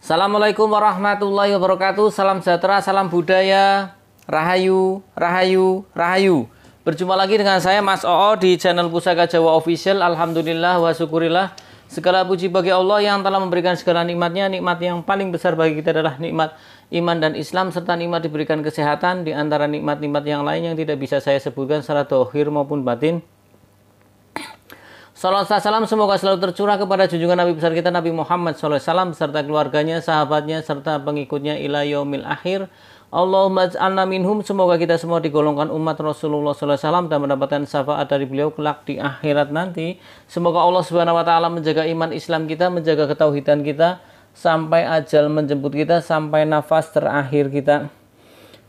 Assalamualaikum warahmatullahi wabarakatuh. Salam sejahtera, salam budaya, rahayu, rahayu, rahayu. Berjumpa lagi dengan saya Mas Oo di channel Pusaka Jawa Official. Alhamdulillah wa syukurillah. Segala puji bagi Allah yang telah memberikan segala nikmatnya. Nikmat yang paling besar bagi kita adalah nikmat iman dan Islam, serta nikmat diberikan kesehatan. Di antara nikmat-nikmat yang lain yang tidak bisa saya sebutkan secara dohir maupun batin. Salawat salam semoga selalu tercurah kepada junjungan Nabi besar kita Nabi Muhammad SAW beserta keluarganya, sahabatnya, serta pengikutnya ila yaumil akhir. Allahumma ij'alna minhum, semoga kita semua digolongkan umat Rasulullah SAW dan mendapatkan syafaat dari beliau kelak di akhirat nanti. Semoga Allah Subhanahu wa taala menjaga iman Islam kita, menjaga ketauhidan kita sampai ajal menjemput kita, sampai nafas terakhir kita.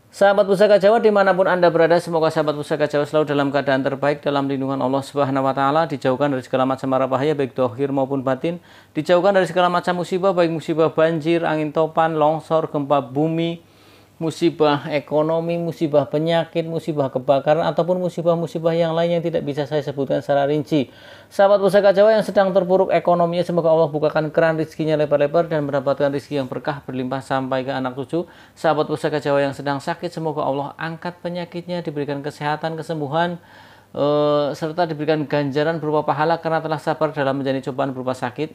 Sahabat Pusaka Jawa dimanapun Anda berada, semoga sahabat Pusaka Jawa selalu dalam keadaan terbaik, dalam lindungan Allah Subhanahu wa taala, dijauhkan dari segala macam mara bahaya baik dohir maupun batin, dijauhkan dari segala macam musibah baik musibah banjir, angin topan, longsor, gempa bumi, musibah ekonomi, musibah penyakit, musibah kebakaran, ataupun musibah-musibah yang lain yang tidak bisa saya sebutkan secara rinci. Sahabat Pusaka Jawa yang sedang terpuruk ekonominya, semoga Allah bukakan keran rezekinya lebar-lebar dan mendapatkan rezeki yang berkah berlimpah sampai ke anak cucu. Sahabat Pusaka Jawa yang sedang sakit, semoga Allah angkat penyakitnya, diberikan kesehatan, kesembuhan, serta diberikan ganjaran berupa pahala karena telah sabar dalam menjalani cobaan berupa sakit.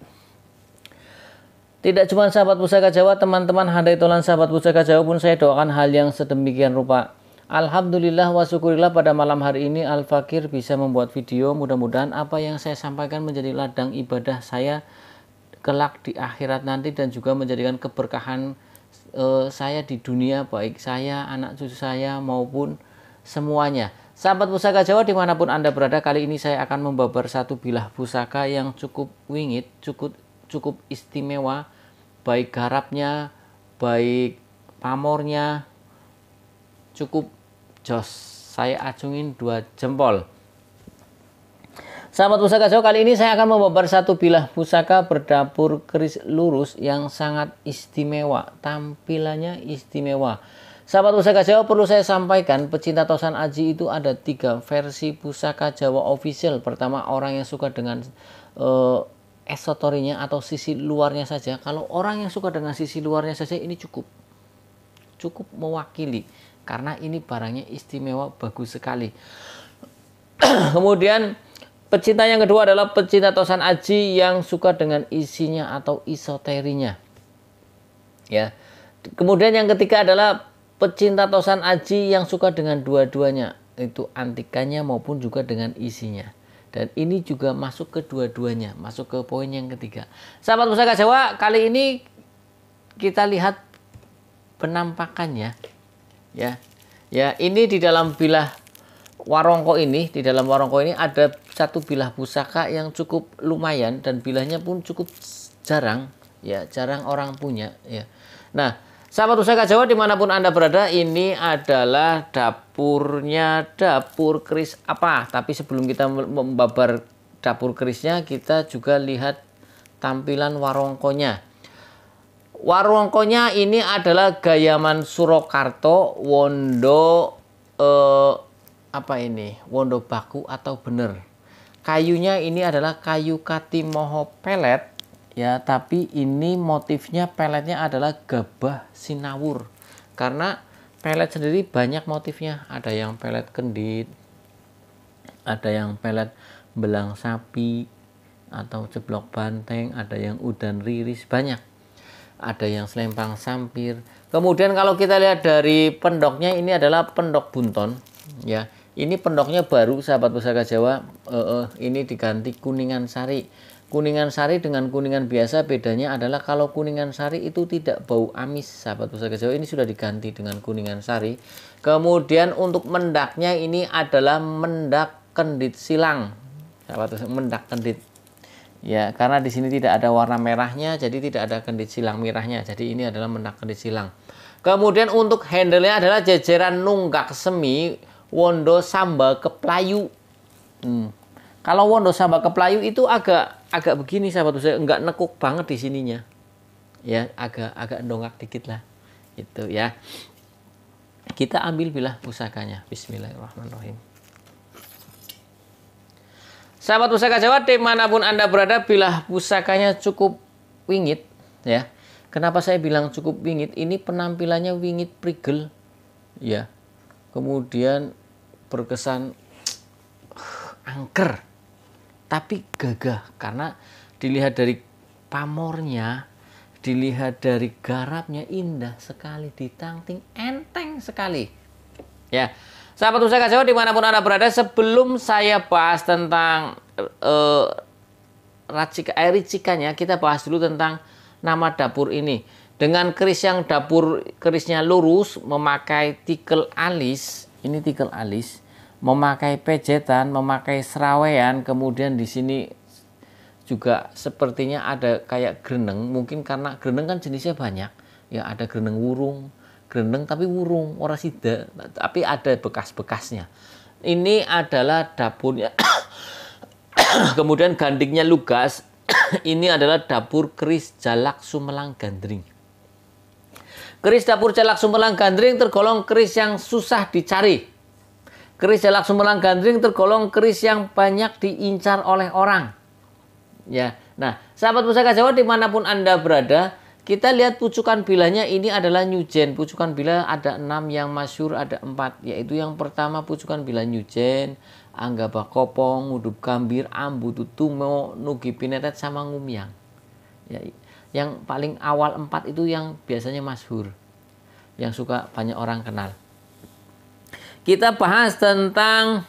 Tidak cuma sahabat Pusaka Jawa, teman-teman handai tolan sahabat Pusaka Jawa pun saya doakan hal yang sedemikian rupa. Alhamdulillah wa syukurillah, pada malam hari ini Al-Fakir bisa membuat video. Mudah-mudahan apa yang saya sampaikan menjadi ladang ibadah saya kelak di akhirat nanti, dan juga menjadikan keberkahan saya di dunia, baik saya, anak cucu saya maupun semuanya. Sahabat Pusaka Jawa dimanapun Anda berada, kali ini saya akan membabar satu bilah pusaka yang cukup wingit, cukup istimewa, baik garapnya, baik pamornya, cukup jos. Saya acungin 2 jempol. Sahabat Pusaka Jawa, kali ini saya akan membabar satu bilah pusaka berdapur keris lurus yang sangat istimewa, tampilannya istimewa. Sahabat Pusaka Jawa, perlu saya sampaikan, pecinta Tosan Aji itu ada 3 versi Pusaka Jawa Official. Pertama, orang yang suka dengan esoterinya atau sisi luarnya saja. Kalau orang yang suka dengan sisi luarnya saja, ini cukup mewakili, karena ini barangnya istimewa, bagus sekali. Kemudian pecinta yang kedua adalah pecinta Tosan Aji yang suka dengan isinya atau esoterinya, ya. Kemudian yang ketiga adalah pecinta Tosan Aji yang suka dengan dua-duanya, itu antikannya maupun juga dengan isinya. Dan ini juga masuk ke dua-duanya, masuk ke poin yang ketiga. Sahabat Pusaka Jawa, kali ini kita lihat penampakannya, ya. Ya, ini di dalam bilah warongko ini, ada satu bilah pusaka yang cukup lumayan, dan bilahnya pun cukup jarang, ya, jarang orang punya, ya. Nah, sahabat Pusaka Jawa dimanapun Anda berada, ini adalah dapur keris apa. Tapi sebelum kita membabar dapur kerisnya, kita juga lihat tampilan warongkonya. Warongkonya ini adalah Gayaman Surakarta, Wondo Wondo Baku atau bener. Kayunya ini adalah kayu Katimoho pelet, ya, tapi ini motifnya peletnya adalah gabah sinawur. Karena pelet sendiri banyak motifnya, ada yang pelet kendit, ada yang pelet belang sapi atau ceblok banteng, ada yang udan riris, banyak. Ada yang selempang sampir. Kemudian kalau kita lihat dari pendoknya, ini adalah pendok bunton, ya. Ini pendoknya baru, sahabat Pusaka Jawa. Ini diganti kuningan sari. Kuningan sari dengan kuningan biasa bedanya adalah kalau kuningan sari itu tidak bau amis, sahabat Pusaka Jawa. Ini sudah diganti dengan kuningan sari. Kemudian untuk mendaknya ini adalah mendak kendit silang, sahabat Pusaka, mendak kendit. Ya, karena di sini tidak ada warna merahnya, jadi tidak ada kendit silang merahnya. Jadi ini adalah mendak kendit silang. Kemudian untuk handle-nya adalah jejeran nunggak semi Wondo Samba Keplayu. Kalau Wondo Samba Keplayu itu agak begini, sahabat Pusaka, enggak nekuk banget di sininya, ya, agak dongak dikit lah, gitu ya. Kita ambil bilah pusakanya. Bismillahirrahmanirrahim. Sahabat Pusaka Jawa dimanapun Anda berada, bilah pusakanya cukup wingit, ya. Kenapa saya bilang cukup wingit? Ini penampilannya wingit prigel, ya. Kemudian berkesan angker, tapi gagah karena dilihat dari pamornya, dilihat dari garapnya, indah sekali, ditangting enteng sekali. Ya, sahabat Pusaka Jawa dimanapun Anda berada, sebelum saya bahas tentang ricikannya, kita bahas dulu tentang nama dapur ini. Dengan keris yang kerisnya lurus, memakai tikel alis, ini tikel alis, memakai pejetan, memakai serawean, kemudian di sini juga sepertinya ada kayak greneng, mungkin karena greneng kan jenisnya banyak. Ya, ada greneng wurung, greneng tapi wurung, ora sida, tapi ada bekas-bekasnya. Ini adalah dapurnya. Kemudian gandingnya lugas. Ini adalah dapur keris Jalak Sumelang Gandring. Keris dapur Jalak Sumelang Gandring tergolong keris yang susah dicari. Keris Jalak Sumelang Gandring tergolong keris yang banyak diincar oleh orang. Ya, nah, sahabat Pusaka Jawa dimanapun Anda berada, kita lihat pucukan bilahnya. Ini adalah Nyujen. Pucukan bilah ada 6, yang masyhur ada 4, yaitu yang pertama pucukan bilah Nyujen, Anggaba Kopong, Ngudup Gambir, Ambu Tutumo, Nugi Pinetet, sama Ngumyang. Ya, yang paling awal 4 itu yang biasanya masyhur, yang suka banyak orang kenal. Kita bahas tentang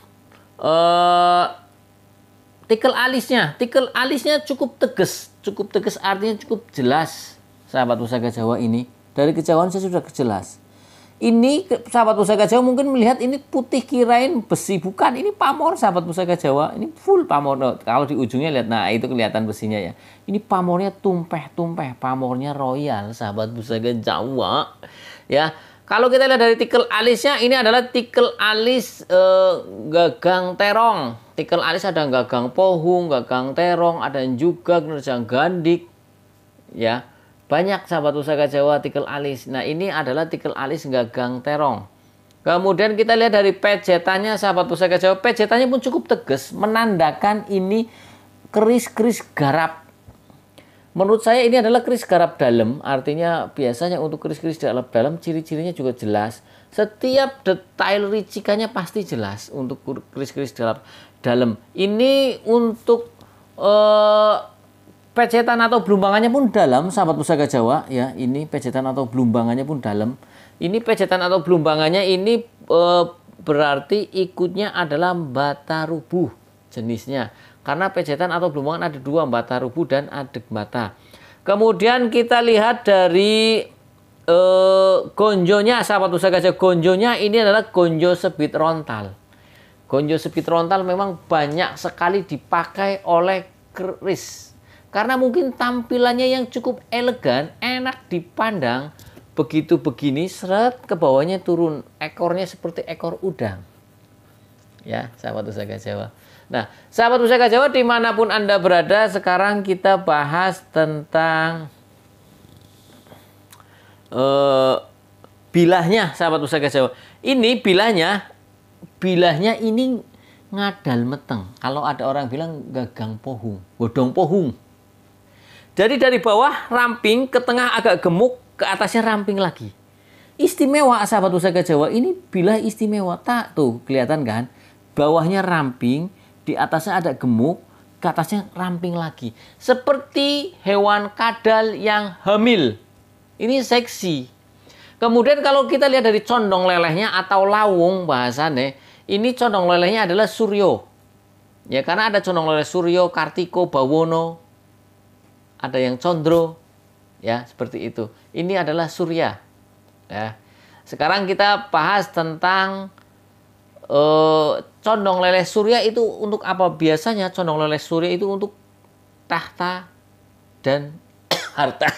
tikel alisnya. Tikel alisnya cukup tegas. Cukup tegas artinya cukup jelas. Sahabat Pusaka Jawa ini. Dari kejauhan saya sudah jelas. Ini sahabat Pusaka Jawa mungkin melihat ini putih kirain besi. Bukan. Ini pamor sahabat Pusaka Jawa. Ini full pamor. Nah, kalau di ujungnya lihat. Nah, itu kelihatan besinya ya. Ini pamornya tumpeh-tumpeh. Pamornya royal sahabat Pusaka Jawa. Ya. Kalau kita lihat dari tikel alisnya, ini adalah tikel alis gagang terong. Tikel alis ada gagang pohung, gagang terong, ada juga nerjang gandik. Ya, banyak sahabat Pusaka Jawa tikel alis. Nah, ini adalah tikel alis gagang terong. Kemudian kita lihat dari pejetannya sahabat Pusaka Jawa. Pejetannya pun cukup tegas, menandakan ini keris-keris garap. Menurut saya ini adalah keris garap dalam, artinya biasanya untuk keris-keris dalam ciri-cirinya juga jelas. Setiap detail ricikannya pasti jelas untuk keris-keris dalam. Ini untuk pejetan atau belumbangannya pun dalam, sahabat Pusaka Jawa. Ya, ini pejetan atau belumbangannya pun dalam. Ini pejetan atau belumbangannya ini berarti ikutnya adalah bata rubuh jenisnya. Karena pejetan atau belumbangan ada 2, bata rubuh dan adeg bata. Kemudian kita lihat dari gonjonya, sahabat Pusaka Jawa. Gonjonya ini adalah gonjo sebit rontal. Gonjo sebit rontal memang banyak sekali dipakai oleh keris. Karena mungkin tampilannya yang cukup elegan, enak dipandang. Begitu begini, seret ke bawahnya turun. Ekornya seperti ekor udang. Ya, sahabat Pusaka Jawa. Nah, sahabat Pusaka Jawa dimanapun Anda berada, sekarang kita bahas tentang bilahnya, sahabat Pusaka Jawa. Ini bilahnya ini ngadal meteng. Kalau ada orang bilang gagang pohung, godong pohung. Jadi dari bawah ramping, ke tengah agak gemuk, ke atasnya ramping lagi. Istimewa sahabat Pusaka Jawa, ini bilah istimewa. Tak tuh kelihatan kan? Bawahnya ramping, di atasnya ada gemuk, ke atasnya ramping lagi. Seperti hewan kadal yang hamil. Ini seksi. Kemudian kalau kita lihat dari condong lelehnya atau lawung bahasanya, ini condong lelehnya adalah Suryo. Ya, karena ada condong leleh Suryo, Kartiko, Bawono, ada yang Condro. Ya, seperti itu. Ini adalah Surya. Ya. Sekarang kita bahas tentang condong leleh Surya itu untuk apa? Biasanya condong leleh Surya itu untuk tahta dan harta.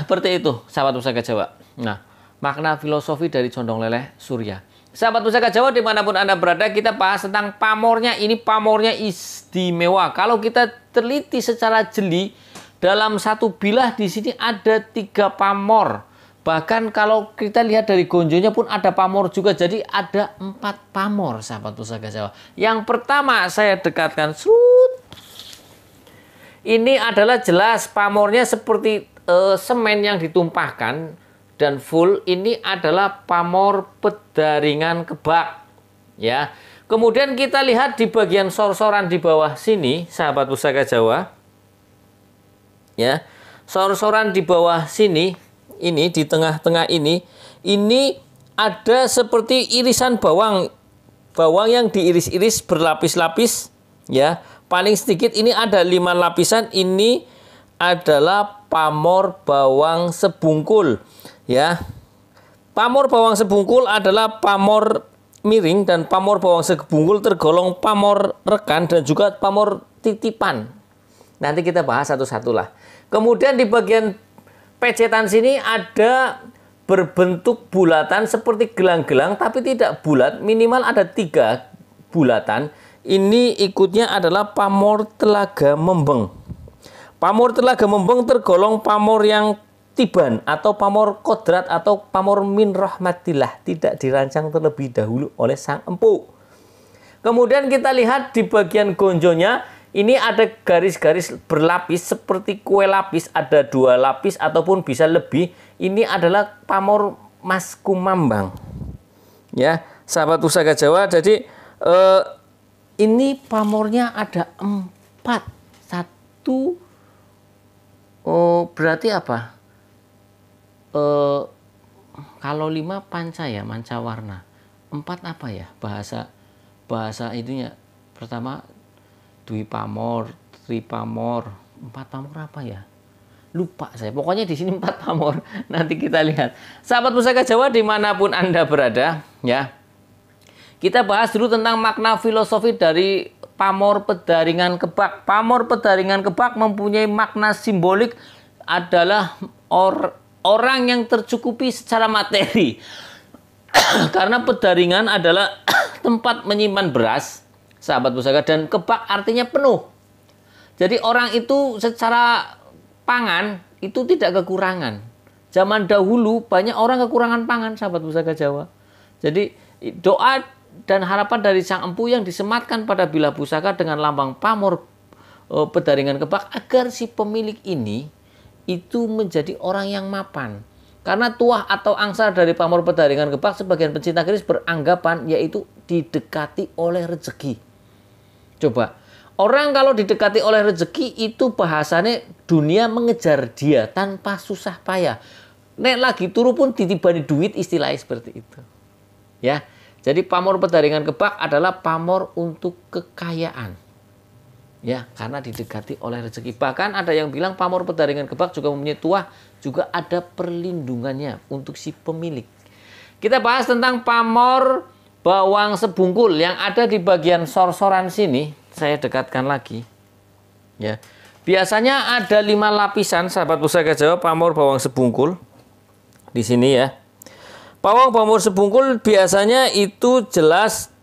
Seperti itu, sahabat Pusaka Jawa. Nah, makna filosofi dari condong leleh Surya. Sahabat Pusaka Jawa dimanapun Anda berada, kita bahas tentang pamornya. Ini pamornya istimewa. Kalau kita teliti secara jeli, dalam satu bilah di sini ada 3 pamor. Bahkan kalau kita lihat dari gonjonya pun ada pamor juga. Jadi ada 4 pamor sahabat Pusaka Jawa. Yang pertama saya dekatkan. Ini adalah jelas pamornya seperti semen yang ditumpahkan dan full ini adalah pamor Pedaringan Kebak, ya. Kemudian kita lihat di bagian sor-soran di bawah sini, sahabat Pusaka Jawa, ya. Sor-soran di bawah sini, ini di tengah-tengah ini ada seperti irisan bawang yang diiris-iris berlapis-lapis, ya. Paling sedikit ini ada 5 lapisan. Ini adalah pamor bawang sebungkul, ya. Pamor bawang sebungkul adalah pamor miring, dan pamor bawang sebungkul tergolong pamor rekan dan juga pamor titipan. Nanti kita bahas satu-satu lah. Kemudian di bagian pecetan sini ada berbentuk bulatan seperti gelang-gelang tapi tidak bulat, minimal ada 3 bulatan. Ini ikutnya adalah pamor Telaga Membeng. Pamor Telaga Membeng tergolong pamor yang tiban atau pamor kodrat atau pamor min rahmatillah, tidak dirancang terlebih dahulu oleh sang empu. Kemudian kita lihat di bagian gonjonya ini ada garis-garis berlapis seperti kue lapis, ada 2 lapis ataupun bisa lebih. Ini adalah pamor Mas Kumambang, ya sahabat Pusaka Jawa. Jadi ini pamornya ada 4. 1 berarti apa? Kalau 5 panca ya, manca warna. 4 apa ya bahasa itunya? Pertama Dwi pamor, Tri pamor, 4 pamor apa ya? Lupa saya. Pokoknya di sini 4 pamor. Nanti kita lihat. Sahabat Pusaka Jawa dimanapun Anda berada, ya. Kita bahas dulu tentang makna filosofi dari pamor Pedaringan Kebak. Pamor Pedaringan Kebak mempunyai makna simbolik adalah orang yang tercukupi secara materi. Karena pedaringan adalah tempat menyimpan beras, sahabat Pusaka, dan kebak artinya penuh. Jadi orang itu secara pangan itu tidak kekurangan. Zaman dahulu banyak orang kekurangan pangan, sahabat Pusaka Jawa. Jadi doa dan harapan dari sang empu yang disematkan pada bilah pusaka dengan lambang pamor Pedaringan Kebak agar si pemilik ini itu menjadi orang yang mapan. Karena tuah atau angsar dari pamor Pedaringan Kebak sebagian pencinta keris beranggapan yaitu didekati oleh rezeki. Coba, orang kalau didekati oleh rezeki itu bahasanya dunia mengejar dia tanpa susah payah. Nek lagi turu pun ditibani duit, istilahnya seperti itu. Ya. Jadi pamor Pedaringan Kebak adalah pamor untuk kekayaan. Ya, karena didekati oleh rezeki. Bahkan ada yang bilang pamor Pedaringan Kebak juga mempunyai tuah, juga ada perlindungannya untuk si pemilik. Kita bahas tentang pamor Bawang Sebungkul yang ada di bagian sor-soran sini. Saya dekatkan lagi. Ya. Biasanya ada 5 lapisan, sahabat Pusaka Jawa, pamor Bawang Sebungkul. Di sini ya. Pamor sebungkul biasanya itu jelas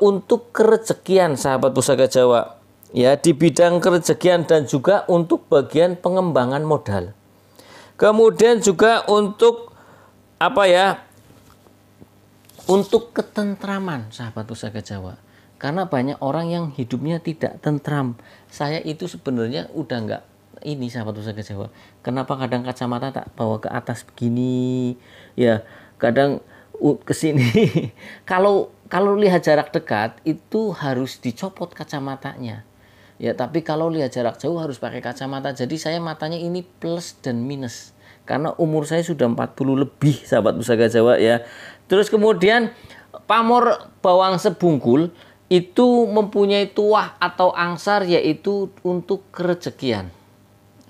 untuk kerezekian, sahabat Pusaka Jawa. Ya, di bidang kerezekian dan juga untuk bagian pengembangan modal. Kemudian juga untuk apa ya? Untuk ketentraman, sahabat Pusaka Jawa. Karena banyak orang yang hidupnya tidak tentram. Saya itu sebenarnya udah nggak ini, sahabat Pusaka Jawa. Kenapa kadang kacamata tak bawa ke atas begini? Ya, kadang ke sini. Kalau lihat jarak dekat itu harus dicopot kacamatanya. Ya, tapi kalau lihat jarak jauh harus pakai kacamata. Jadi saya matanya ini plus dan minus. Karena umur saya sudah 40 lebih, sahabat Pusaka Jawa ya. Terus kemudian pamor Bawang Sebungkul itu mempunyai tuah atau angsar yaitu untuk kerezekian.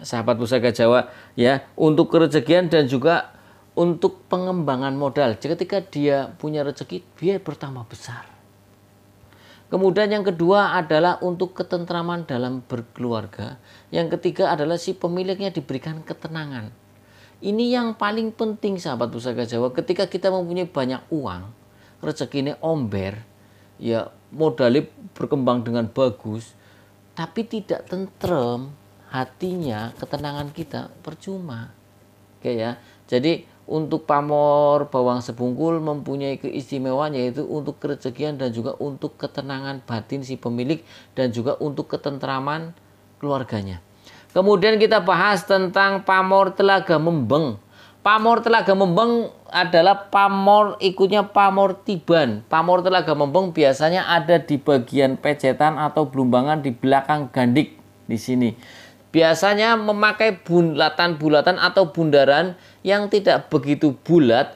Sahabat Pusaka Jawa ya, untuk kerezekian dan juga untuk pengembangan modal. Ketika dia punya rezeki, dia bertambah besar. Kemudian yang kedua adalah untuk ketentraman dalam berkeluarga. Yang ketiga adalah si pemiliknya diberikan ketenangan. Ini yang paling penting, sahabat Pusaka Jawa. Ketika kita mempunyai banyak uang, rezekinya omber, ya modalnya berkembang dengan bagus, tapi tidak tentrem hatinya, ketenangan kita percuma. Oke ya. Jadi untuk pamor Bawang Sebungkul mempunyai keistimewaan yaitu untuk kerezekian dan juga untuk ketenangan batin si pemilik dan juga untuk ketentraman keluarganya. Kemudian kita bahas tentang pamor telaga membeng. Pamor telaga membeng adalah pamor ikutnya pamor tiban. Pamor telaga membeng biasanya ada di bagian pejetan atau belumbangan di belakang gandik di sini. Biasanya memakai bulatan-bulatan atau bundaran yang tidak begitu bulat,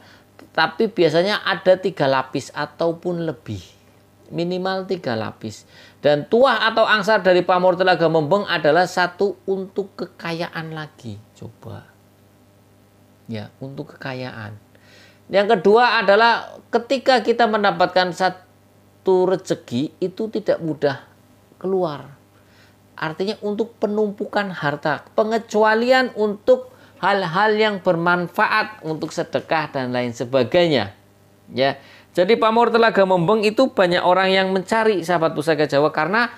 tapi biasanya ada 3 lapis ataupun lebih. Minimal 3 lapis. Dan tuah atau angsar dari pamor telaga membeng adalah satu untuk kekayaan lagi. Coba. Ya, untuk kekayaan. Yang kedua adalah ketika kita mendapatkan satu rezeki itu tidak mudah keluar. Artinya untuk penumpukan harta, pengecualian untuk hal-hal yang bermanfaat untuk sedekah dan lain sebagainya. Ya. Jadi pamor telaga membeng itu banyak orang yang mencari sahabat Pusaka Jawa karena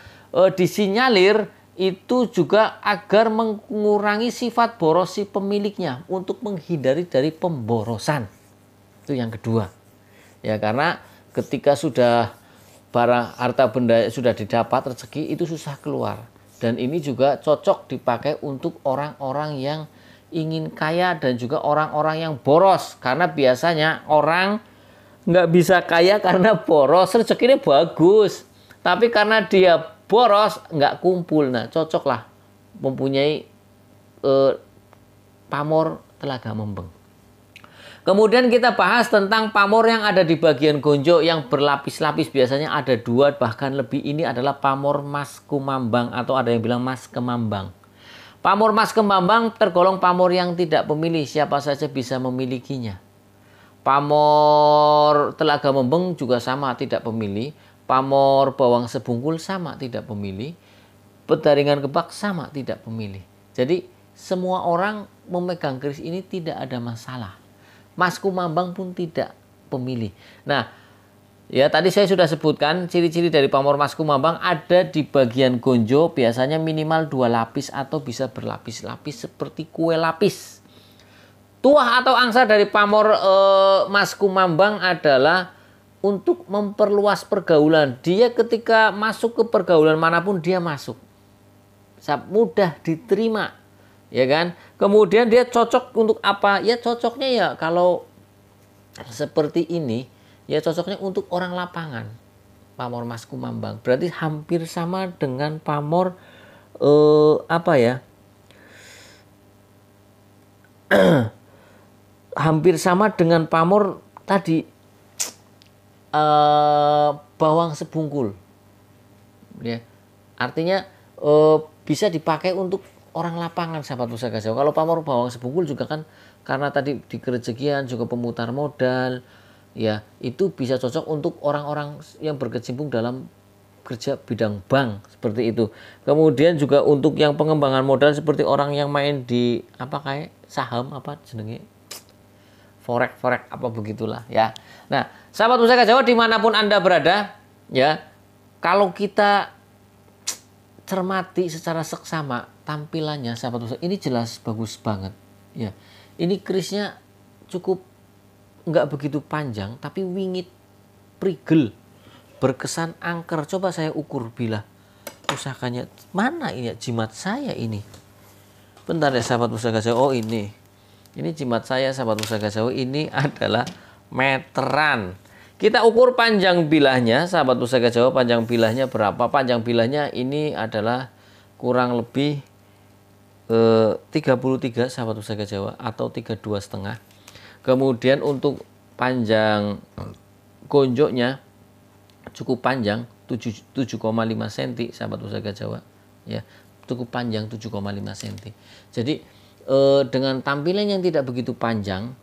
disinyalir itu juga agar mengurangi sifat boros si pemiliknya untuk menghindari dari pemborosan. Itu yang kedua. Ya, karena ketika sudah barang harta benda sudah didapat rezeki itu susah keluar. Dan ini juga cocok dipakai untuk orang-orang yang ingin kaya dan juga orang-orang yang boros. Karena biasanya orang nggak bisa kaya karena boros, rezekinya bagus. Tapi karena dia boros, nggak kumpul. Nah, cocoklah mempunyai pamor telaga membeng. Kemudian kita bahas tentang pamor yang ada di bagian gonjok yang berlapis-lapis. Biasanya ada 2 bahkan lebih. Ini adalah pamor mas kumambang atau ada yang bilang mas kemambang. Pamor mas kemambang tergolong pamor yang tidak pemilih. Siapa saja bisa memilikinya. Pamor telaga membeng juga sama, tidak pemilih. Pamor bawang sebungkul sama, tidak pemilih. Petaringan kebak sama, tidak pemilih. Jadi semua orang memegang keris ini tidak ada masalah. Mas kumambang pun tidak pemilih. Nah, ya tadi saya sudah sebutkan ciri-ciri dari pamor mas kumambang ada di bagian gonjo, biasanya minimal 2 lapis atau bisa berlapis-lapis seperti kue lapis. Tuah atau angsa dari pamor mas kumambang adalah untuk memperluas pergaulan. Dia ketika masuk ke pergaulan manapun dia masuk. Mudah diterima. Ya kan? Kemudian dia cocok untuk apa? Ya cocoknya ya kalau seperti ini, ya cocoknya untuk orang lapangan. Pamor mas kumambang. Berarti hampir sama dengan pamor apa ya? Hampir sama dengan pamor tadi bawang sebungkul. Ya. Artinya bisa dipakai untuk orang lapangan sahabat Pusaka Jawa. Kalau pamor bawang sebungkul juga kan karena tadi di kerejekian juga pemutar modal, ya itu bisa cocok untuk orang-orang yang berkecimpung dalam kerja bidang bank seperti itu. Kemudian juga untuk yang pengembangan modal seperti orang yang main di apa kayak saham apa jenenge forex apa begitulah ya. Nah, sahabat Pusaka Jawa dimanapun Anda berada, ya kalau kita cermati secara seksama tampilannya sahabat Pusaka ini jelas bagus banget ya. Ini kerisnya cukup nggak begitu panjang tapi wingit prigel berkesan angker. Coba saya ukur bila pusakanya mana ini ya, jimat saya ini. Bentar ya sahabat Pusaka Jawa. Oh ini jimat saya sahabat Pusaka Jawa, ini adalah meteran. Kita ukur panjang bilahnya sahabat Pusaka Jawa, panjang bilahnya berapa? Panjang bilahnya ini adalah kurang lebih 33 sahabat Pusaka Jawa atau 32,5. Kemudian untuk panjang gonjoknya cukup panjang 7,5 cm sahabat Pusaka Jawa ya, cukup panjang 7,5 cm. Jadi dengan tampilan yang tidak begitu panjang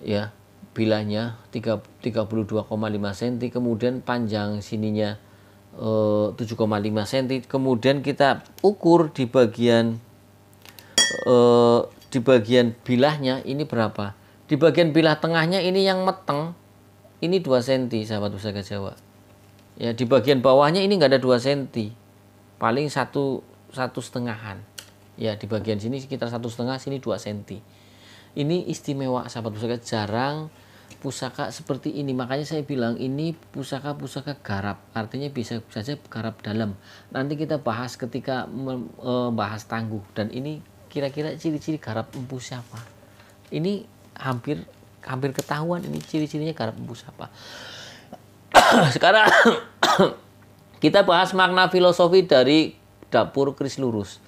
ya, bilahnya 32,5 cm, kemudian panjang sininya 7,5 cm. Kemudian kita ukur di bagian bilahnya ini berapa? Di bagian bilah tengahnya ini yang meteng ini 2 cm sahabat Pusaka Jawa. Ya, di bagian bawahnya ini enggak ada 2 cm. Paling 1,5-an. Ya, di bagian sini sekitar 1,5, sini 2 cm. Ini istimewa sahabat Pusaka, jarang pusaka seperti ini. Makanya saya bilang ini pusaka-pusaka garap, artinya bisa saja garap dalam. Nanti kita bahas ketika membahas tangguh. Dan ini kira-kira ciri-ciri garap empu siapa. Ini hampir ketahuan ini ciri-cirinya garap empu siapa. Sekarang kita bahas makna filosofi dari dapur keris lurus.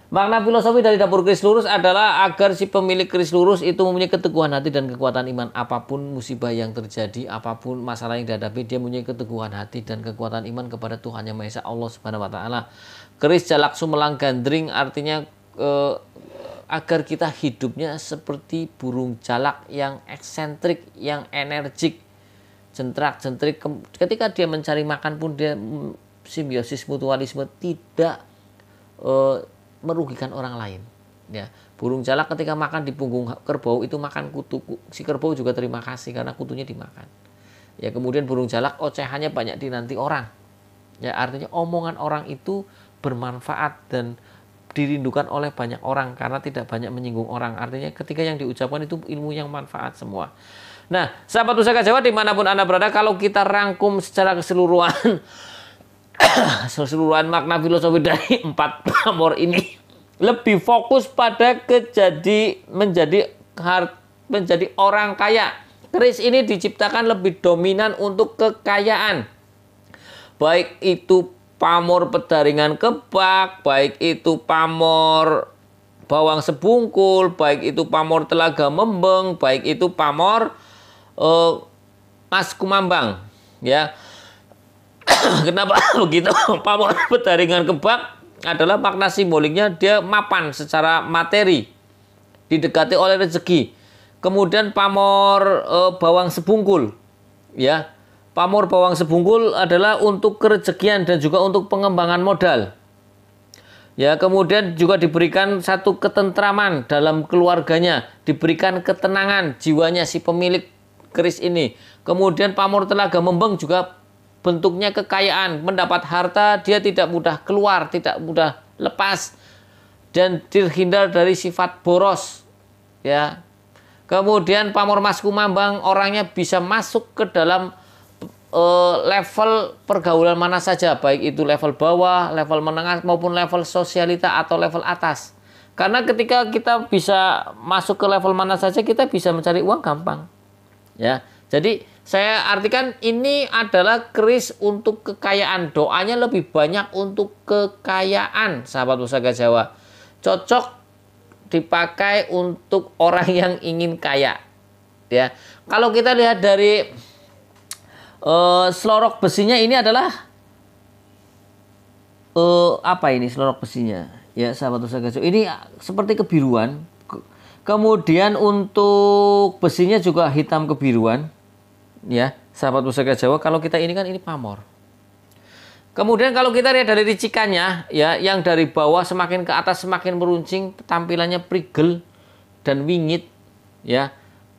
Makna filosofi dari dapur keris lurus adalah agar si pemilik keris lurus itu mempunyai keteguhan hati dan kekuatan iman. Apapun musibah yang terjadi, apapun masalah yang dihadapi, dia mempunyai keteguhan hati dan kekuatan iman kepada Tuhan Yang Maha Esa, Allah Subhanahu wa taala. Keris jalak sumelang gandring artinya agar kita hidupnya seperti burung jalak yang eksentrik, yang energik, jentrak-jentrik. Ketika dia mencari makan pun dia simbiosis mutualisme, tidak merugikan orang lain. Ya, burung jalak ketika makan di punggung kerbau itu makan kutu, si kerbau juga terima kasih karena kutunya dimakan. Ya, kemudian burung jalak ocehannya banyak dinanti orang. Ya, artinya omongan orang itu bermanfaat dan dirindukan oleh banyak orang karena tidak banyak menyinggung orang. Artinya ketika yang diucapkan itu ilmu yang manfaat semua. Nah, sahabat Pusaka Jawa dimanapun Anda berada, kalau kita rangkum secara keseluruhan makna filosofi dari 4 pamor ini lebih fokus pada menjadi orang kaya. Keris ini diciptakan lebih dominan untuk kekayaan. Baik itu pamor pedaringan kebak, baik itu pamor bawang sebungkul, baik itu pamor telaga membeng, baik itu pamor mas kumambang, ya. Kenapa begitu? Pamor pedaringan kebak adalah makna simboliknya dia mapan secara materi, didekati oleh rezeki. Kemudian pamor bawang sebungkul, ya. Pamor bawang sebungkul adalah untuk kerezekian dan juga untuk pengembangan modal. Ya, kemudian juga diberikan satu ketentraman dalam keluarganya, diberikan ketenangan jiwanya si pemilik keris ini. Kemudian pamor telaga membeng juga bentuknya kekayaan, mendapat harta, dia tidak mudah keluar, tidak mudah lepas, dan terhindar dari sifat boros. Ya. Kemudian pamor mas kumambang, orangnya bisa masuk ke dalam level pergaulan mana saja, baik itu level bawah, level menengah, maupun level sosialita atau level atas. Karena ketika kita bisa masuk ke level mana saja, kita bisa mencari uang gampang. Ya. Jadi saya artikan ini adalah keris untuk kekayaan. Doanya lebih banyak untuk kekayaan, sahabat Pusaka Jawa. Cocok dipakai untuk orang yang ingin kaya. Ya, kalau kita lihat dari selorok besinya ini adalah apa ini selorok besinya? Ya, sahabat Pusaka Jawa. Ini seperti kebiruan. Kemudian untuk besinya juga hitam kebiruan. Ya, sahabat Pusaka Jawa, kalau kita ini kan ini pamor. Kemudian kalau kita lihat dari ricikannya, ya, yang dari bawah semakin ke atas semakin meruncing, tampilannya prigel dan wingit, ya.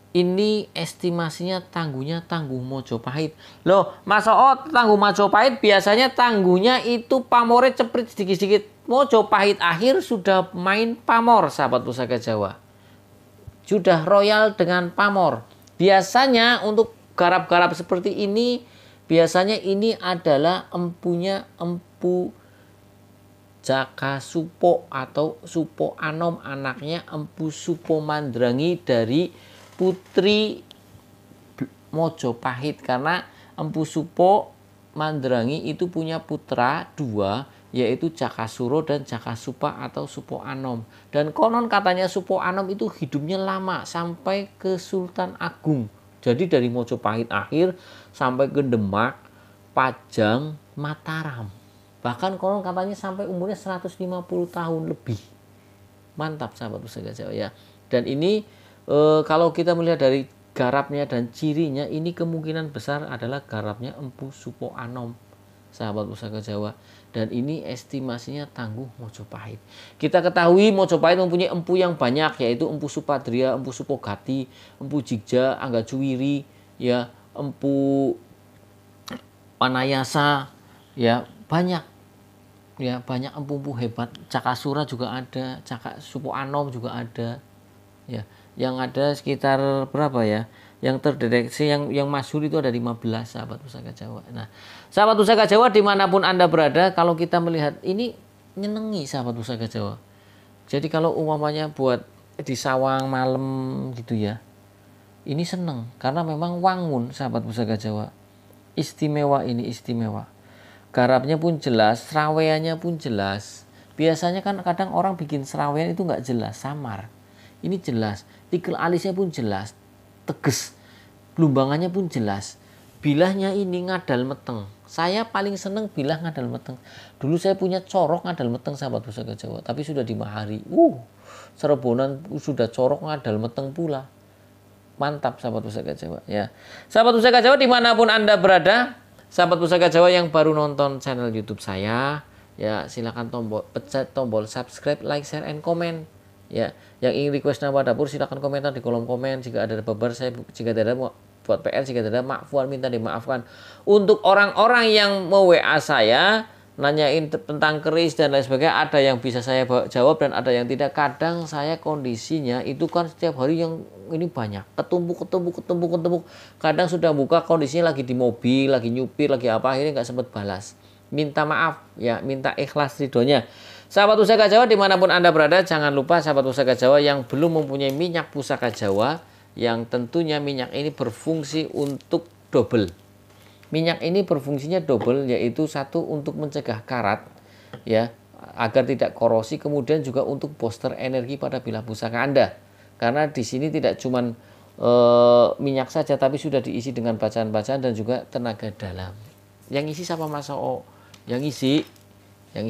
Ini estimasinya tangguhnya tangguh Mojopahit. Loh, masa tangguh Mojopahit biasanya tangguhnya itu pamornya ceprit sedikit-sedikit. Mojopahit akhir sudah main pamor, sahabat Pusaka Jawa. Sudah royal dengan pamor. Biasanya untuk garap-garap seperti ini, biasanya ini adalah empunya empu Jaka Supo atau Supo Anom, anaknya Empu Supo Mandrangi dari putri Mojopahit. Karena Empu Supo Mandrangi itu punya putra 2, yaitu Jakasuro dan Jakasupa atau Supo Anom. Dan konon katanya Supo Anom itu hidupnya lama sampai ke Sultan Agung. Jadi dari Mojopahit akhir sampai ke Demak, Pajang, Mataram. Bahkan konon katanya sampai umurnya 150 tahun lebih. Mantap, sahabat Pusaka Jawa, ya. Dan ini kalau kita melihat dari garapnya dan cirinya, ini kemungkinan besar adalah garapnya Empu Supo Anom, sahabat Pusaka Jawa. Dan ini estimasinya tangguh Mojopahit. Kita ketahui Mojopahit mempunyai empu yang banyak, yaitu Empu Supadria, Empu Supogati, Empu Jigja, Anggacuwiri, ya, Empu Panayasa, ya, banyak. Ya, banyak empu-empu hebat. Cakasura juga ada, Supo Anom juga ada. Ya, Yang ada sekitar berapa ya? Yang terdeteksi yang masyhur itu ada 15 sahabat pusaka Jawa. Nah, sahabat pusaka Jawa dimanapun Anda berada, kalau kita melihat ini nyenengi sahabat pusaka Jawa. Jadi kalau umpamanya buat di sawang malam gitu ya, ini seneng karena memang wangun sahabat pusaka Jawa. Istimewa, ini istimewa. Garapnya pun jelas, seraweannya pun jelas. Biasanya kan kadang orang bikin serawean itu nggak jelas, samar. Ini jelas, tikel alisnya pun jelas, tegas, lumbangannya pun jelas. Bilahnya ini ngadal meteng. Saya paling seneng bilah ngadal meteng. Dulu saya punya corok ngadal meteng sahabat pusaka Jawa, tapi sudah dimahari. Serebonan sudah corok ngadal meteng pula. Mantap sahabat pusaka Jawa ya. Sahabat pusaka Jawa dimanapun Anda berada, sahabat pusaka Jawa yang baru nonton channel YouTube saya, ya silakan pencet tombol subscribe, like, share, and comment. Ya, yang ingin request nama dapur silakan komentar di kolom komen. Jika ada babar saya, jika ada buat PR, jika ada maafan minta dimaafkan. Untuk orang-orang yang mau WA saya nanyain tentang keris dan lain sebagainya, ada yang bisa saya jawab dan ada yang tidak. Kadang saya kondisinya itu kan setiap hari yang ini banyak ketumpuk. Kadang sudah buka kondisinya lagi di mobil, lagi nyupir, lagi apa, akhirnya nggak sempat balas. Minta maaf ya, minta ikhlas ridhonya. Sahabat pusaka Jawa dimanapun Anda berada, jangan lupa sahabat pusaka Jawa yang belum mempunyai minyak pusaka Jawa, yang tentunya minyak ini berfungsi untuk double. Minyak ini berfungsinya double, yaitu satu untuk mencegah karat ya, agar tidak korosi, kemudian juga untuk booster energi pada bilah pusaka Anda. Karena di sini tidak cuman minyak saja, tapi sudah diisi dengan bacaan-bacaan dan juga tenaga dalam. Yang isi siapa Mas O? Yang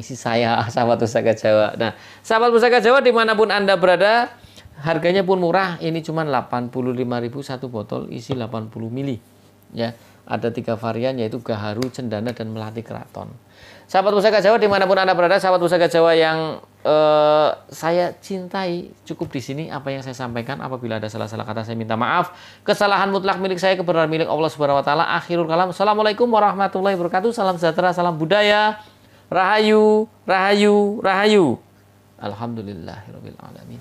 isi saya, sahabat pusaka Jawa. Nah, sahabat pusaka Jawa dimanapun Anda berada, harganya pun murah. Ini cuma 85.000 satu botol isi 80 mili. Ya, ada 3 varian yaitu Gaharu, Cendana, dan Melati Keraton. Sahabat pusaka Jawa dimanapun Anda berada, sahabat pusaka Jawa yang saya cintai, cukup di sini apa yang saya sampaikan. Apabila ada salah-salah kata saya minta maaf. Kesalahan mutlak milik saya, kebenaran milik Allah Subhanahu wa taala. Akhirul kalam. Assalamualaikum warahmatullahi wabarakatuh. Salam sejahtera, salam budaya. Rahayu, rahayu, rahayu. Alhamdulillahirabbil alamin.